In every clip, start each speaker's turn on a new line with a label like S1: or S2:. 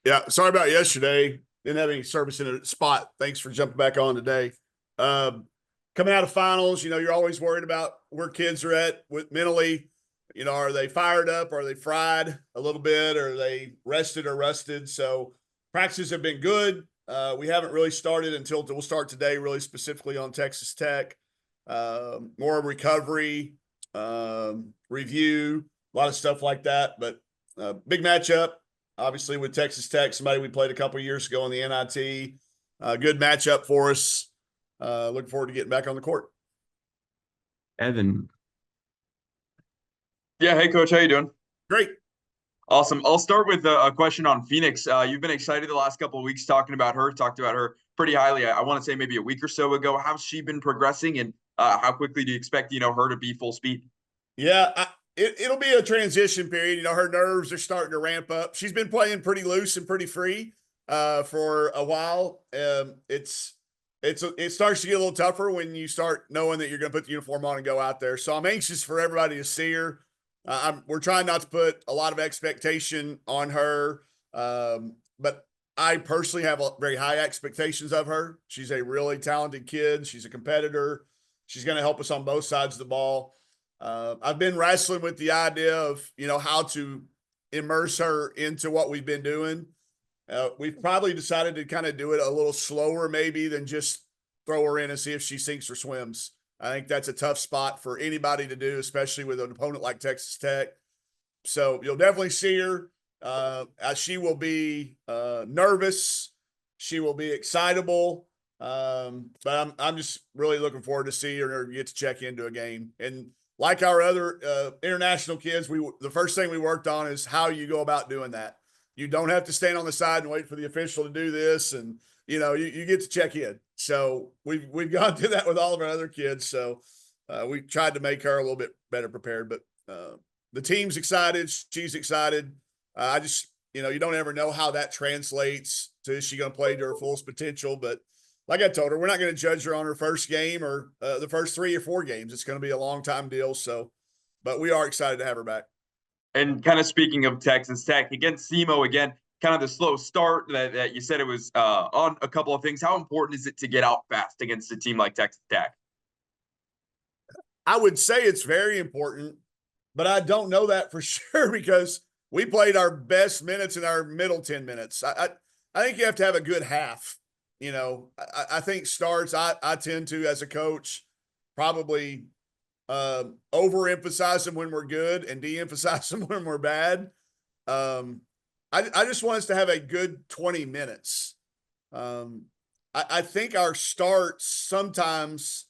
S1: Yeah, sorry about yesterday. Didn't have any service in a spot. Thanks for jumping back on today. Um, Coming out of finals, you're always worried about where kids are at with mentally. Are they fired up? Are they fried a little bit? Are they rested or rusted? So practices have been good. We haven't really started until we'll start today, really specifically on Texas Tech. More recovery, review, a lot of stuff like that. But big matchup obviously with Texas Tech, somebody we played a couple years ago in the NIT. Good matchup for us. Looking forward to getting back on the court.
S2: Evan,
S3: Yeah, hey coach, how you doing?
S1: Great.
S3: Awesome. I'll start with a question on Phoenix. You've been excited the last couple of weeks talked about her pretty highly. I want to say maybe a week or so ago. How's she been progressing, and how quickly do you expect her to be full speed?
S1: Yeah, it'll be a transition period. Her nerves are starting to ramp up. She's been playing pretty loose and pretty free for a while. It starts to get a little tougher when you start knowing that you're going to put the uniform on and go out there. So I'm anxious for everybody to see her. We're trying not to put a lot of expectation on her, but I personally have very high expectations of her. She's a really talented kid. She's a competitor. She's going to help us on both sides of the ball. I've been wrestling with the idea of, how to immerse her into what we've been doing. We've probably decided to kind of do it a little slower maybe than just throw her in and see if she sinks or swims. I think that's a tough spot for anybody to do, especially with an opponent like Texas Tech. So you'll definitely see her. She will be nervous. She will be excitable. But I'm just really looking forward to see her get to check into a game. And like our other international kids, the first thing we worked on is how you go about doing that. You don't have to stand on the side and wait for the official to do this, and you get to check in. So we've gone through that with all of our other kids. So we tried to make her a little bit better prepared. But the team's excited. She's excited. I just you don't ever know how that translates to is she going to play to her fullest potential. But like I told her, we're not going to judge her on her first game or the first 3 or 4 games. It's going to be a long time deal. So, but we are excited to have her back.
S3: And kind of speaking of Texas Tech against SEMO again, kind of the slow start that you said it was on a couple of things. How important is it to get out fast against a team like Texas Tech?
S1: I would say it's very important, but I don't know that for sure because we played our best minutes in our middle 10 minutes. I think you have to have a good half. I think starts, I tend to, as a coach, probably overemphasize them when we're good and de-emphasize them when we're bad. I just want us to have a good 20 minutes. I think our starts sometimes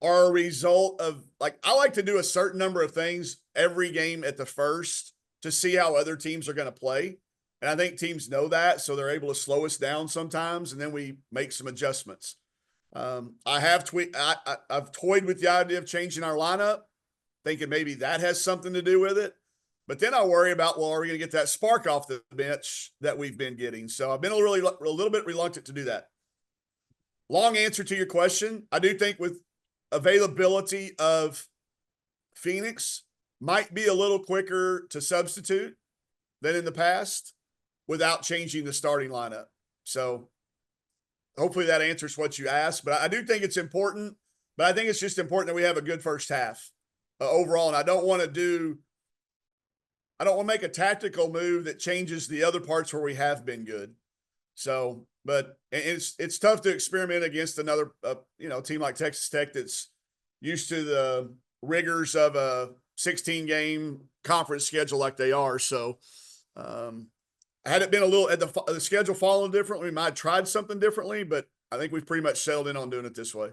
S1: are a result of, like, I like to do a certain number of things every game at the first to see how other teams are going to play. And I think teams know that, so they're able to slow us down sometimes, and then we make some adjustments. I've toyed with the idea of changing our lineup, thinking maybe that has something to do with it. But then I worry about, well, are we going to get that spark off the bench that we've been getting? So I've been a little bit reluctant to do that. Long answer to your question. I do think with availability of Phoenix might be a little quicker to substitute than in the past without changing the starting lineup. So hopefully that answers what you asked, but I do think it's important, but I think it's just important that we have a good first half overall. And I don't want to make a tactical move that changes the other parts where we have been good. So, but it's tough to experiment against another, team like Texas Tech that's used to the rigors of a 16-game conference schedule like they are. So, had it been a little at the schedule fallen differently, we might have tried something differently, but I think we've pretty much settled in on doing it this way.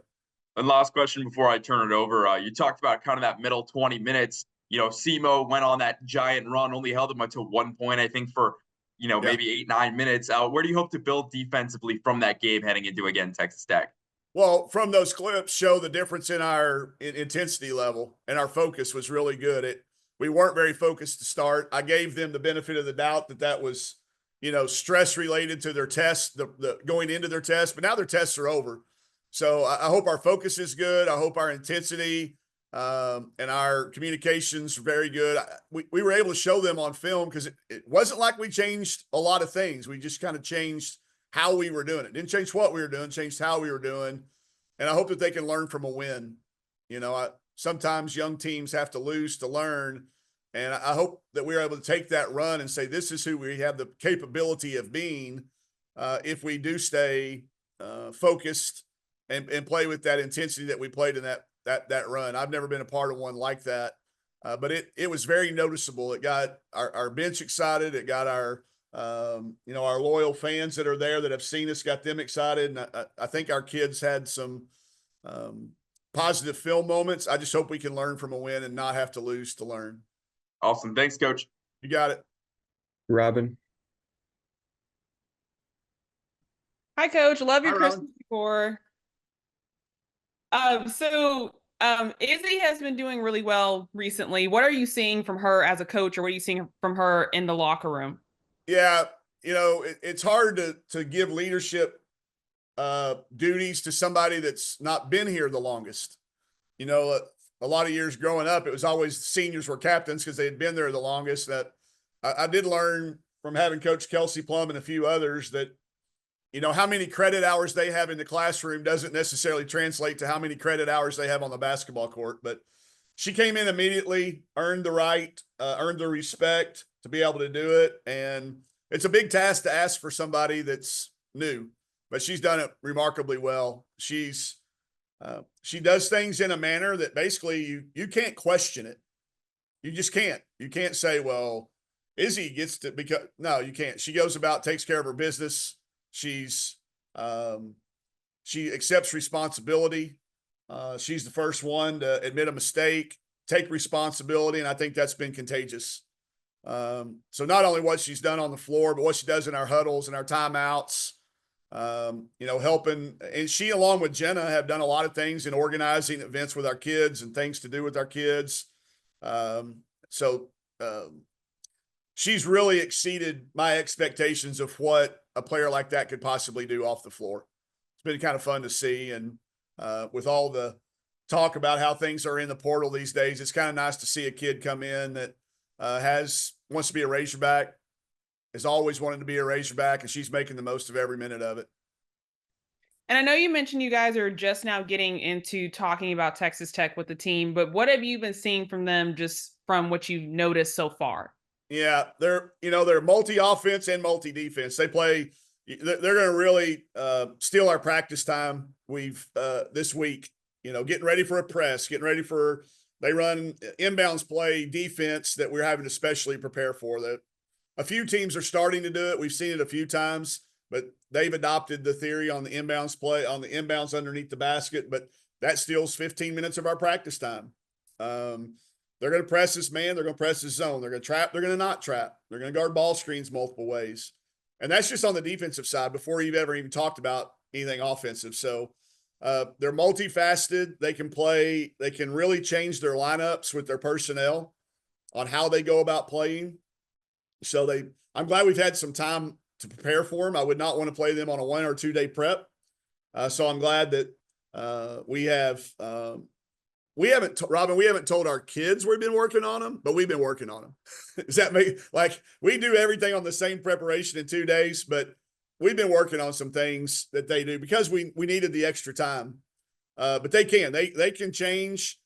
S3: And last question before I turn it over. You talked about kind of that middle 20 minutes. SEMO went on that giant run, only held them to 1 point, I think, for maybe 8-9 minutes. Where do you hope to build defensively from that game heading into, again, Texas Tech?
S1: Well, from those clips show the difference in our intensity level, and our focus was really good. We weren't very focused to start. I gave them the benefit of the doubt that was, stress related to their test, the going into their test, but now their tests are over. So I hope our focus is good. I hope our intensity And our communications are very good. We were able to show them on film because it wasn't like we changed a lot of things. We just kind of changed how we were doing it. Didn't change what we were doing, changed how we were doing. And I hope that they can learn from a win. You know, sometimes young teams have to lose to learn. And I hope that we're able to take that run and say, this is who we have the capability of being if we do stay focused and play with that intensity that we played in that run. I've never been a part of one like that, but it was very noticeable. It got our bench excited. It got our our loyal fans that are there that have seen us, got them excited. And I think our kids had some positive film moments. I just hope we can learn from a win and not have to lose to learn.
S3: Awesome. Thanks, Coach.
S1: You got it.
S2: Robin.
S4: Hi, Coach. Love your
S1: Hi, Robin.
S4: Christmas decor. Izzy has been doing really well recently. What are you seeing from her as a coach, or what are you seeing from her in the locker room?
S1: Yeah, it's hard to give leadership duties to somebody that's not been here the longest. A lot of years growing up, it was always seniors were captains because they had been there the longest. That I did learn from having Coach Kelsey Plum and a few others that, how many credit hours they have in the classroom doesn't necessarily translate to how many credit hours they have on the basketball court. But she came in immediately, earned the right, earned the respect to be able to do it. And it's a big task to ask for somebody that's new, but she's done it remarkably well. She does things in a manner that basically you can't question it. You just can't. You can't say, well, Izzy gets to, because no, you can't. She goes about, takes care of her business. She accepts responsibility. She's the first one to admit a mistake, take responsibility, and I think that's been contagious. So not only what she's done on the floor, but what she does in our huddles and our timeouts, helping. And she, along with Jenna, have done a lot of things in organizing events with our kids and things to do with our kids. She's really exceeded my expectations of what a player like that could possibly do off the floor. It's been kind of fun to see. And with all the talk about how things are in the portal these days, it's kind of nice to see a kid come in that wants to be a Razorback, has always wanted to be a Razorback, and she's making the most of every minute of it.
S4: And I know you mentioned you guys are just now getting into talking about Texas Tech with the team, but what have you been seeing from them just from what you've noticed so far?
S1: Yeah, they're multi-offense and multi-defense. They're going to really steal our practice time. We've this week, getting ready for a press, they run inbounds play defense that we're having to specially prepare for. That a few teams are starting to do it. We've seen it a few times, but they've adopted the theory on the inbounds play, on the inbounds underneath the basket, but that steals 15 minutes of our practice time. They're going to press this man. They're going to press this zone. They're going to trap. They're going to not trap. They're going to guard ball screens multiple ways. And that's just on the defensive side before you've ever even talked about anything offensive. So they're multifaceted. They can play. They can really change their lineups with their personnel on how they go about playing. So I'm glad we've had some time to prepare for them. I would not want to play them on a 1 or 2 day prep. So I'm glad that we have we haven't told our kids we've been working on them, but we've been working on them. Does that make, like, we do everything on the same preparation in 2 days, but we've been working on some things that they do because we needed the extra time. But they can change.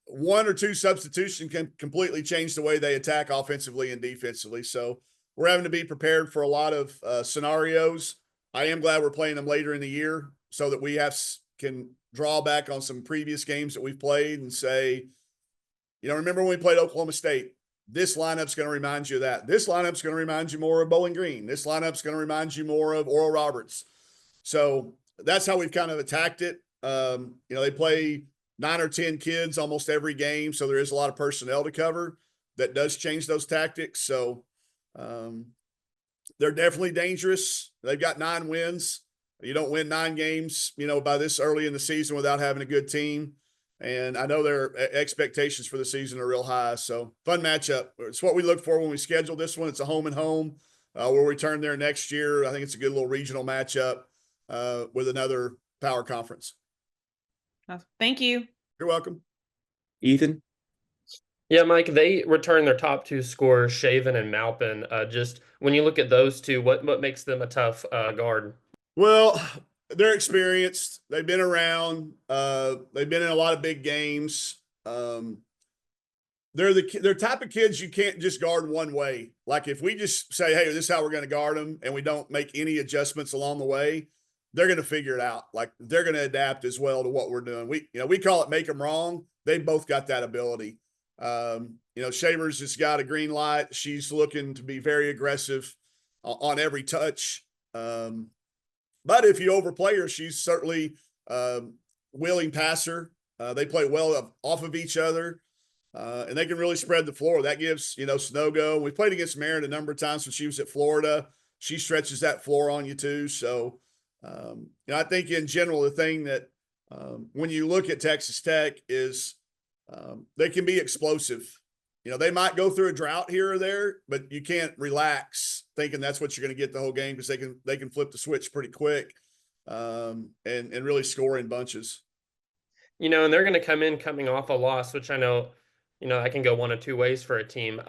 S1: 1 or 2 substitution can completely change the way they attack offensively and defensively. So we're having to be prepared for a lot of scenarios. I am glad we're playing them later in the year so that we can draw back on some previous games that we've played and say, remember when we played Oklahoma State? This lineup's going to remind you of that. This lineup's going to remind you more of Bowling Green. This lineup's going to remind you more of Oral Roberts. So that's how we've kind of attacked it. They play 9 or 10 kids almost every game, so there is a lot of personnel to cover that does change those tactics. So they're definitely dangerous. They've got 9 wins. You don't win 9 games, by this early in the season without having a good team. And I know their expectations for the season are real high. So fun matchup. It's what we look for when we schedule this one. It's a home and home. We'll return there next year. I think it's a good little regional matchup with another power conference.
S4: Thank you.
S1: You're welcome.
S2: Ethan?
S5: Yeah, Mike, they return their top two scorers, Shaven and Malpin. Just when you look at those two, what makes them a tough guard?
S1: Well, they're experienced. They've been around. They've been in a lot of big games. They're type of kids you can't just guard one way. Like if we just say, "Hey, this is how we're going to guard them," and we don't make any adjustments along the way, they're going to figure it out. Like they're going to adapt as well to what we're doing. We call it make them wrong. They both got that ability. Shavers just got a green light. She's looking to be very aggressive on every touch. But if you overplay her, she's certainly willing passer. They play well off of each other, and they can really spread the floor. That gives, Snogo. We played against Marin a number of times when she was at Florida. She stretches that floor on you too. So, I think in general, the thing that when you look at Texas Tech is they can be explosive. They might go through a drought here or there, but you can't relax thinking that's what you're going to get the whole game because they can flip the switch pretty quick and really score in bunches.
S5: And they're going to come in coming off a loss, which I know, that can go one of two ways for a team.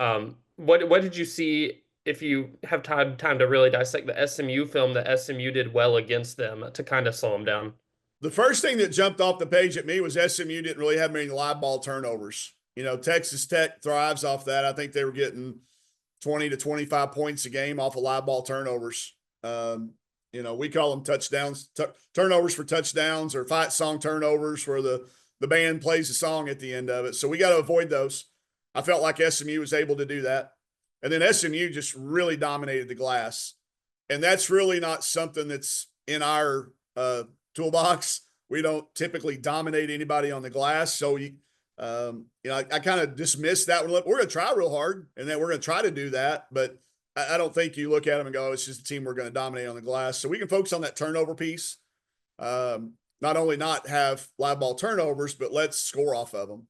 S5: What did you see, if you have time to really dissect the SMU film, that SMU did well against them to kind of slow them down?
S1: The first thing that jumped off the page at me was SMU didn't really have many live ball turnovers. Texas Tech thrives off that. I think they were getting 20 to 25 points a game off of live ball turnovers. We call them touchdowns, turnovers for touchdowns, or fight song turnovers where the band plays a song at the end of it. So we got to avoid those. I felt like SMU was able to do that. And then SMU just really dominated the glass. And that's really not something that's in our toolbox. We don't typically dominate anybody on the glass. So, I kind of dismissed that one. We're going to try real hard, and then we're going to try to do that. But I don't think you look at them and go, it's just a team we're going to dominate on the glass. So we can focus on that turnover piece. Not only not have live ball turnovers, but let's score off of them.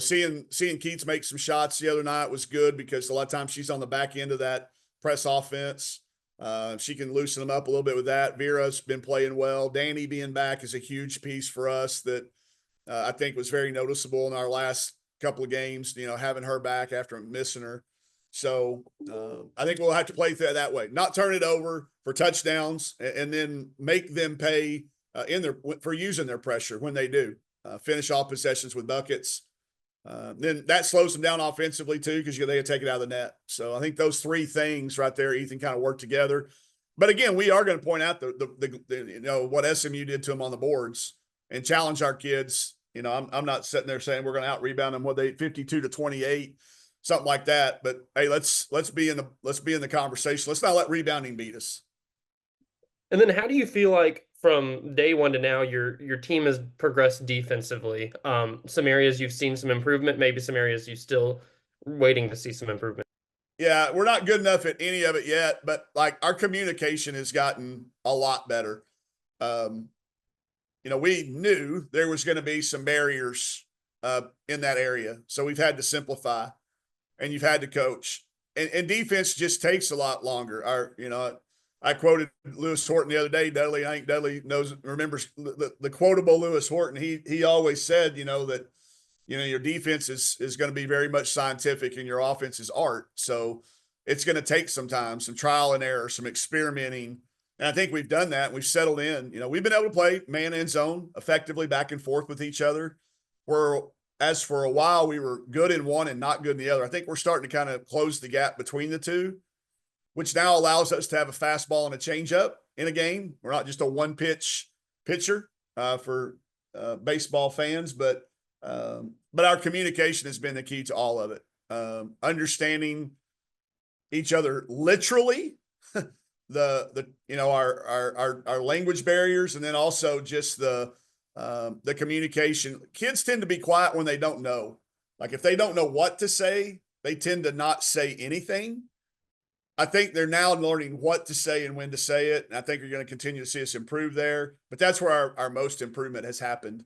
S1: Seeing Keats make some shots the other night was good because a lot of times she's on the back end of that press offense. She can loosen them up a little bit with that. Vera's been playing well. Danny being back is a huge piece for us that I think was very noticeable in our last couple of games, having her back after missing her. So I think we'll have to play that way, not turn it over for touchdowns and then make them pay for using their pressure when they do. Finish off possessions with buckets. Then that slows them down offensively too, because they can take it out of the net. So I think those three things right there, Ethan, kind of work together. But again, we are going to point out the what SMU did to them on the boards and challenge our kids. I'm not sitting there saying we're going to out rebound them 52 to 28, something like that. But hey, let's be in the conversation. Let's not let rebounding beat us.
S5: And then how do you feel like from day one to now, your team has progressed defensively? Some areas you've seen some improvement, maybe some areas you're still waiting to see some improvement.
S1: Yeah, we're not good enough at any of it yet, but like our communication has gotten a lot better. We knew there was going to be some barriers in that area. So we've had to simplify and you've had to coach. And defense just takes a lot longer. I quoted Lewis Horton the other day, Dudley. I think Dudley remembers the quotable Lewis Horton. He always said, that, your defense is going to be very much scientific and your offense is art. So it's going to take some time, some trial and error, some experimenting. And I think we've done that. We've settled in. We've been able to play man and zone effectively back and forth with each other. Whereas for a while we were good in one and not good in the other. I think we're starting to kind of close the gap between the two, which now allows us to have a fastball and a changeup in a game. We're not just a one-pitch pitcher for baseball fans, but our communication has been the key to all of it. Understanding each other literally, our language barriers, and then also just the communication. Kids tend to be quiet when they don't know. Like if they don't know what to say, they tend to not say anything. I think they're now learning what to say and when to say it. And I think you're going to continue to see us improve there. But that's where our most improvement has happened.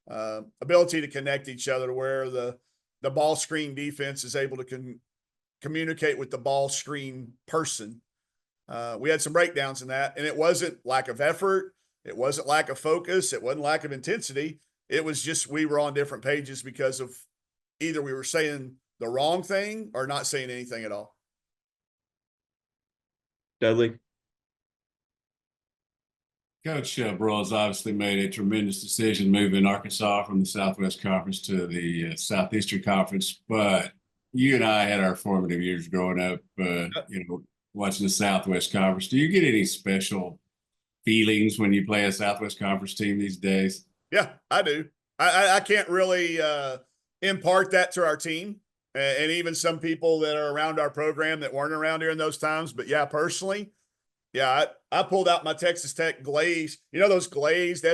S1: Ability to connect each other, where the ball screen defense is able to communicate with the ball screen person. We had some breakdowns in that, and it wasn't lack of effort. It wasn't lack of focus. It wasn't lack of intensity. It was just we were on different pages because of either we were saying the wrong thing or not saying anything at all.
S2: Dudley.
S6: Coach Broyles obviously made a tremendous decision moving Arkansas from the Southwest Conference to the Southeastern Conference. But you and I had our formative years growing up, watching the Southwest Conference. Do you get any special feelings when you play a Southwest Conference team these days?
S1: Yeah, I do. I can't really impart that to our team and even some people that are around our program that weren't around here in those times. But yeah, personally, yeah, I pulled out my Texas Tech glaze. You know those glazed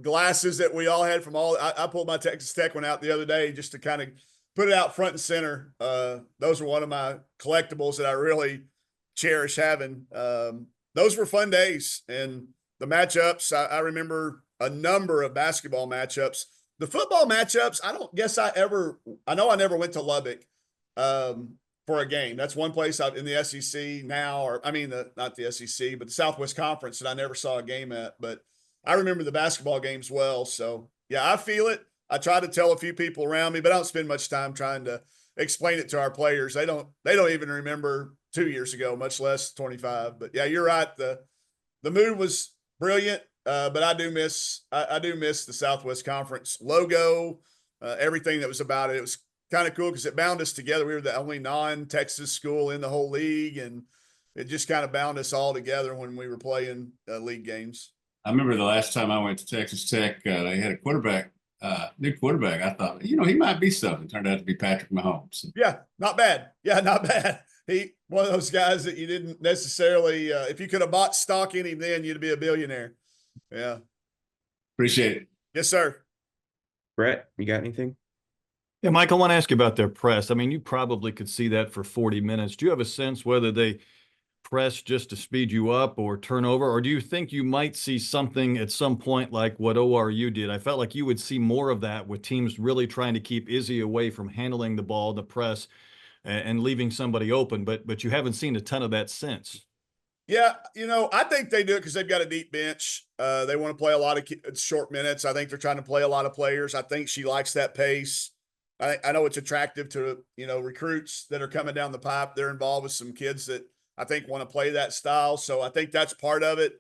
S1: glasses that we all had from all. I pulled my Texas Tech one out the other day just to kind of put it out front and center. Those were one of my collectibles that I really cherish having. Those were fun days, and the matchups. I remember a number of basketball matchups. The football matchups, I know I never went to Lubbock for a game. That's one place in the SEC now, not the SEC, but the Southwest Conference that I never saw a game at. But I remember the basketball games well. So yeah, I feel it. I try to tell a few people around me, but I don't spend much time trying to explain it to our players. They don't even remember 2 years ago, much less 25. But yeah, you're right. The mood was brilliant. But I do miss the Southwest Conference logo, everything that was about it. It was kind of cool because it bound us together. We were the only non-Texas school in the whole league, and it just kind of bound us all together when we were playing league games.
S6: I remember the last time I went to Texas Tech, they had a quarterback, new quarterback. I thought, he might be something. Turned out to be Patrick Mahomes.
S1: Yeah, not bad. Yeah, not bad. He one of those guys that you didn't necessarily. If you could have bought stock in him, then you'd be a billionaire. Yeah.
S6: Appreciate it.
S1: Yes, sir.
S2: Brett, you got anything?
S7: Yeah, Mike, I want to ask you about their press. I mean, you probably could see that for 40 minutes. Do you have a sense whether they press just to speed you up or turn over, or do you think you might see something at some point like what ORU did? I felt like you would see more of that with teams really trying to keep Izzy away from handling the ball, the press, and leaving somebody open, but you haven't seen a ton of that since.
S1: Yeah, I think they do it because they've got a deep bench. They want to play a lot of short minutes. I think they're trying to play a lot of players. I think she likes that pace. I know it's attractive to, recruits that are coming down the pipe. They're involved with some kids that I think want to play that style. So I think that's part of it.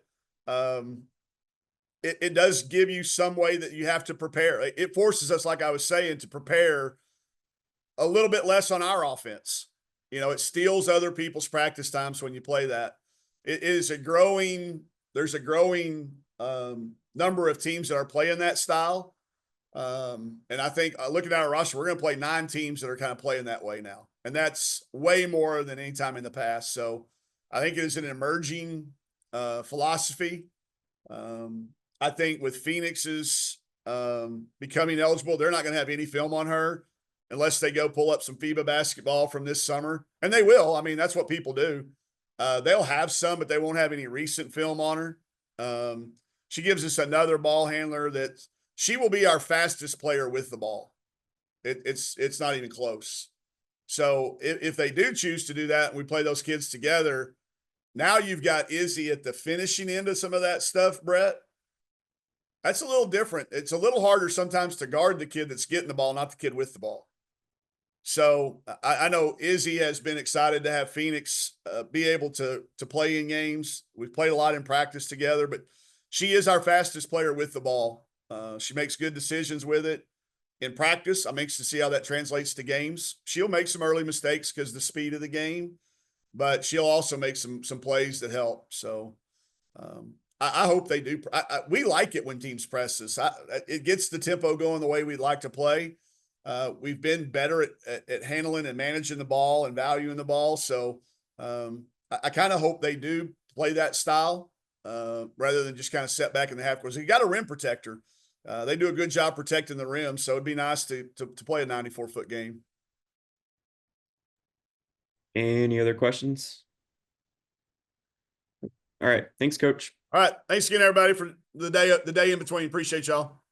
S1: It does give you some way that you have to prepare. It forces us, like I was saying, to prepare a little bit less on our offense. It steals other people's practice times when you play that. There's a growing number of teams that are playing that style. And I think looking at our roster, we're going to play 9 teams that are kind of playing that way now. And that's way more than any time in the past. So I think it is an emerging philosophy. I think with Phoenix's becoming eligible, they're not going to have any film on her unless they go pull up some FIBA basketball from this summer. And they will. I mean, that's what people do. They'll have some, but they won't have any recent film on her. She gives us another ball handler that she will be our fastest player with the ball. It's not even close. So if they do choose to do that and we play those kids together, now you've got Izzy at the finishing end of some of that stuff, Brett. That's a little different. It's a little harder sometimes to guard the kid that's getting the ball, not the kid with the ball. So I know Izzy has been excited to have Phoenix be able to play in games. We've played a lot in practice together, but she is our fastest player with the ball. She makes good decisions with it in practice. I'm anxious to see how that translates to games. She'll make some early mistakes because of the speed of the game, but she'll also make some plays that help. So I hope they do. We like it when teams press us. It gets the tempo going the way we'd like to play. We've been better at handling and managing the ball and valuing the ball. So I kind of hope they do play that style rather than just kind of set back in the half court. So you got a rim protector. They do a good job protecting the rim. So it'd be nice to play a 94-foot game.
S2: Any other questions? All right. Thanks, Coach.
S1: All right. Thanks again, everybody, for the day in between. Appreciate y'all.